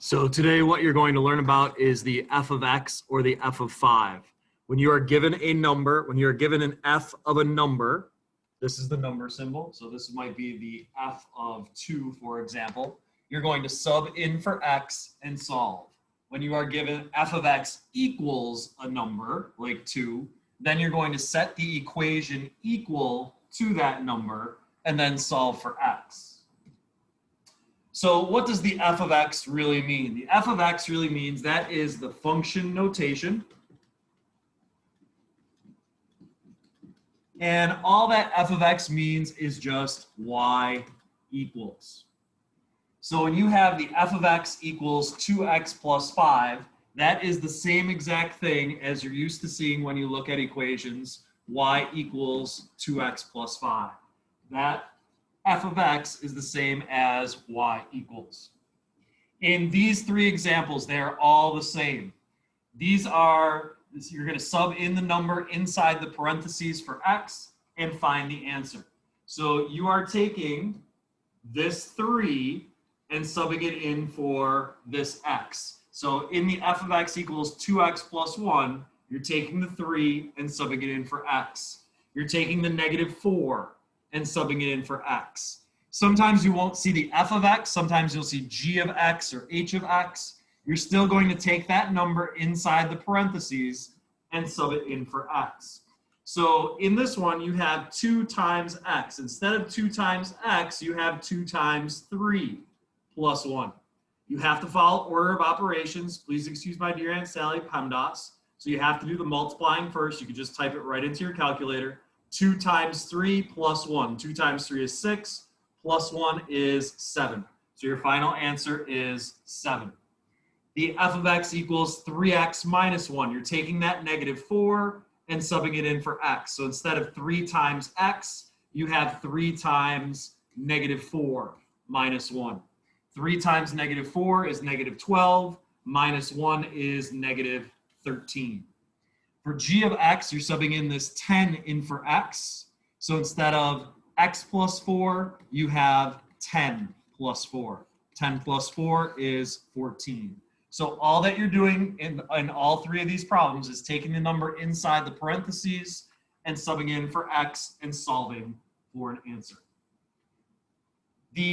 So today what you're going to learn about is the f of x or the f of 5. When you are given a number, when you're given an f of a number, this is the number symbol. So this might be the f of 2, for example. You're going to sub in for x and solve. When you are given f of x equals a number, like 2, then you're going to set the equation equal to that number and then solve for x. So what does the f of x really mean? The f of x really means that is the function notation. And all that f of x means is just y equals. So when you have the f of x equals 2x plus 5, that is the same exact thing as you're used to seeing when you look at equations, y equals 2x plus 5. That f of x is the same as y equals. In these three examples, they are all the same. These are, you're going to sub in the number inside the parentheses for x and find the answer. So you are taking this 3 and subbing it in for this x. So in the f of x equals 2x plus 1, you're taking the 3 and subbing it in for x. You're taking the negative 4 and subbing it in for x. Sometimes you won't see the f of x, sometimes you'll see g of x or h of x. You're still going to take that number inside the parentheses and sub it in for x. So in this one, you have 2 times x. Instead of 2 times x, you have 2 times 3 plus 1. You have to follow order of operations. Please excuse my dear Aunt Sally, PEMDAS. So you have to do the multiplying first. You can just type it right into your calculator. 2 times 3 plus 1. 2 times 3 is 6, plus 1 is 7. So your final answer is 7. The f of x equals 3x minus 1. You're taking that negative 4 and subbing it in for x. So instead of 3 times x, you have 3 times negative 4 minus 1. 3 times negative 4 is negative 12, minus 1 is negative 13. For g of x, you're subbing in this 10 in for x. So instead of x plus 4, you have 10 plus 4. 10 plus 4 is 14. So all that you're doing in all three of these problems is taking the number inside the parentheses and subbing in for x and solving for an answer.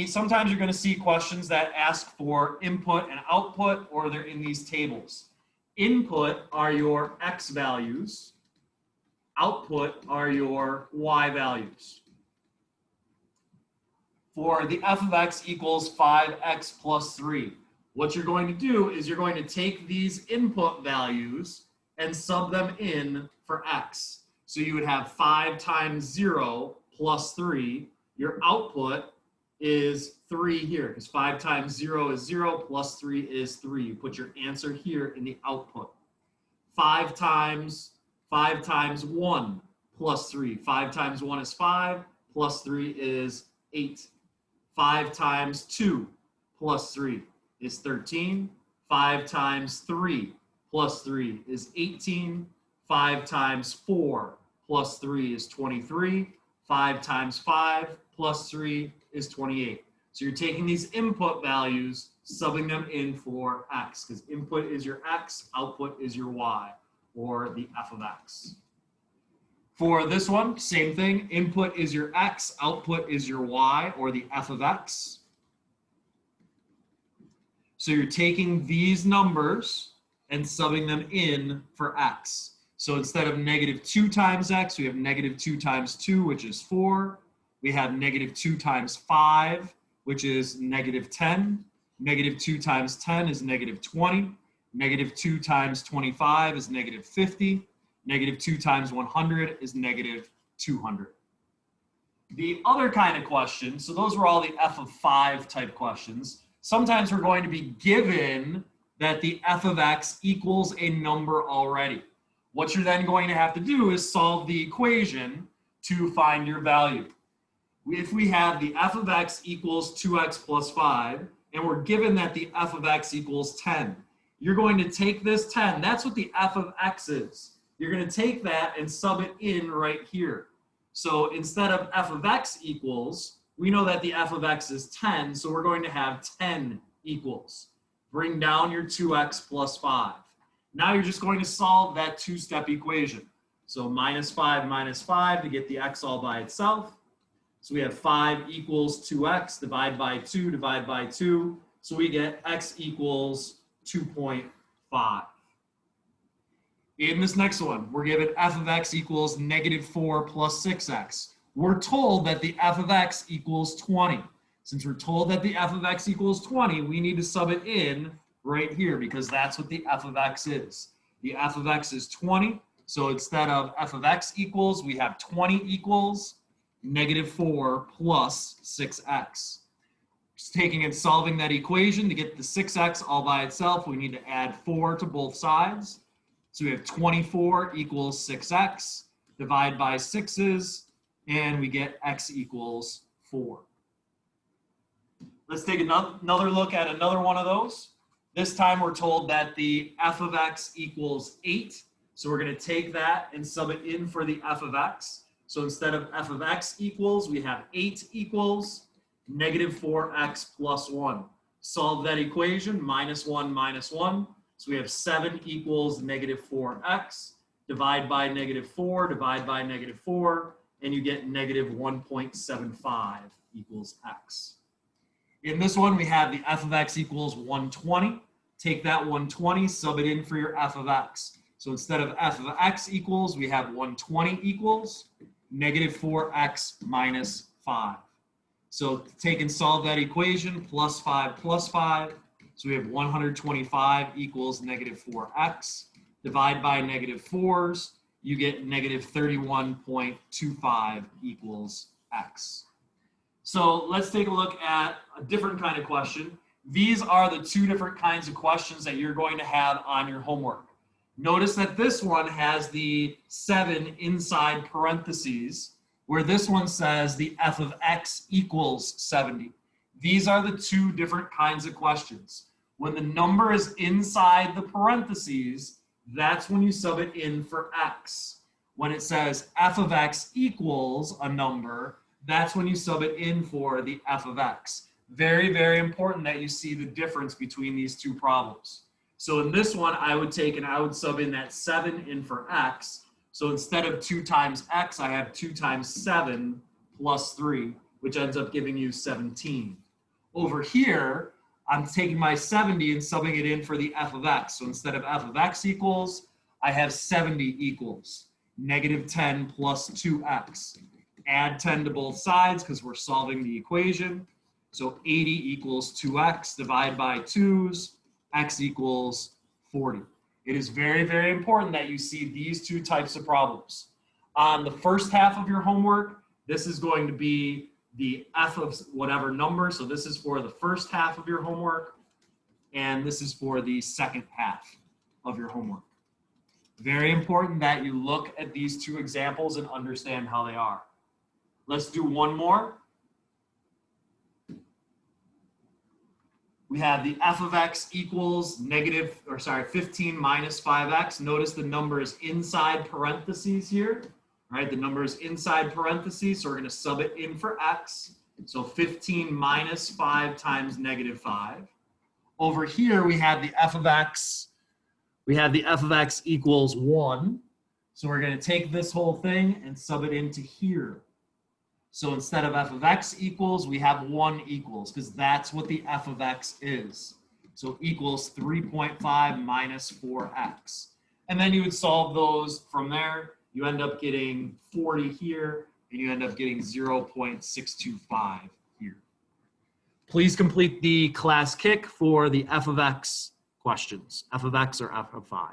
Sometimes you're going to see questions that ask for input and output, or they're in these tables. Input are your x values. Output are your y values. For the f of x equals 5x plus 3, what you're going to do is you're going to take these input values and sub them in for x. So you would have 5 times 0 plus 3. Your output is 3 here, because 5 times 0 is 0, plus 3 is 3. You put your answer here in the output. 5 times 1 plus 3. 5 times 1 is 5, plus 3 is 8. 5 times 2 plus 3 is 13. 5 times 3 plus 3 is 18. 5 times 4 plus 3 is 23. 5 times 5 plus 3 is 28. So you're taking these input values, subbing them in for x, because input is your x, output is your y, or the f of x. For this one, same thing. Input is your x, output is your y, or the f of x. So you're taking these numbers and subbing them in for x. So instead of negative 2 times x, we have negative 2 times 2, which is 4. We have negative 2 times 5, which is negative 10. Negative 2 times 10 is negative 20. Negative 2 times 25 is negative 50. Negative 2 times 100 is negative 200. The other kind of question, so those were all the f of 5 type questions. Sometimes we're going to be given that the f of x equals a number already. What you're then going to have to do is solve the equation to find your value. If we have the f of x equals 2x plus 5, and we're given that the f of x equals 10, you're going to take this 10, that's what the f of x is. You're going to take that and sub it in right here. So instead of f of x equals, we know that the f of x is 10, so we're going to have 10 equals. Bring down your 2x plus 5. Now you're just going to solve that two-step equation. So minus 5 to get the x all by itself. So we have 5 equals 2x, divide by 2, divide by 2. So we get x equals 2.5. In this next one, we're given f of x equals negative 4 plus 6x. We're told that the f of x equals 20. Since we're told that the f of x equals 20, we need to sub it in right here because that's what the f of x is. The f of x is 20. So instead of f of x equals, we have 20 equals negative 4 plus 6x. Just taking and solving that equation to get the 6x all by itself, we need to add 4 to both sides. So we have 24 equals 6x, divide by 6's, and we get x equals 4. Let's take another look at another one of those. This time we're told that the f of x equals 8. So we're going to take that and sub it in for the f of x. So instead of f of x equals, we have 8 equals negative 4x plus 1. Solve that equation, minus 1, minus 1. So we have 7 equals negative 4x. Divide by negative 4, divide by negative 4, and you get negative 1.75 equals x. In this one, we have the f of x equals 120. Take that 120, sub it in for your f of x. So instead of f of x equals, we have 120 equals negative 4x minus 5. So take and solve that equation, plus 5 plus 5. So we have 125 equals negative 4x. Divide by negative 4's, you get negative 31.25 equals x. So let's take a look at a different kind of question. These are the two different kinds of questions that you're going to have on your homework. Notice that this one has the 7 inside parentheses, where this one says the f of x equals 70. These are the two different kinds of questions. When the number is inside the parentheses, that's when you sub it in for x. When it says f of x equals a number, that's when you sub it in for the f of x. Very, very important that you see the difference between these two problems. So in this one, I would take and I would sub in that 7 in for x. So instead of 2 times x, I have 2 times 7 plus 3, which ends up giving you 17. Over here, I'm taking my 70 and subbing it in for the f of x. So instead of f of x equals, I have 70 equals negative 10 plus 2x. Add 10 to both sides because we're solving the equation. So 80 equals 2x, divide by 2's, x equals 40. It is very, very important that you see these two types of problems. On the first half of your homework, this is going to be the f of whatever number. So this is for the first half of your homework, and this is for the second half of your homework. Very important that you look at these two examples and understand how they are. Let's do one more. We have the f of x equals 15 minus 5x. Notice the number is inside parentheses here, right? The number is inside parentheses, so we're going to sub it in for x. So 15 minus 5 times negative 5. Over here, we have the f of x. We have the f of x equals 1. So we're going to take this whole thing and sub it into here. So instead of f of x equals, we have 1 equals, because that's what the f of x is. So equals 3.5 minus 4x. And then you would solve those from there. You end up getting 40 here, and you end up getting 0.625 here. Please complete the class kick for the f of x questions, f of x or f of 5.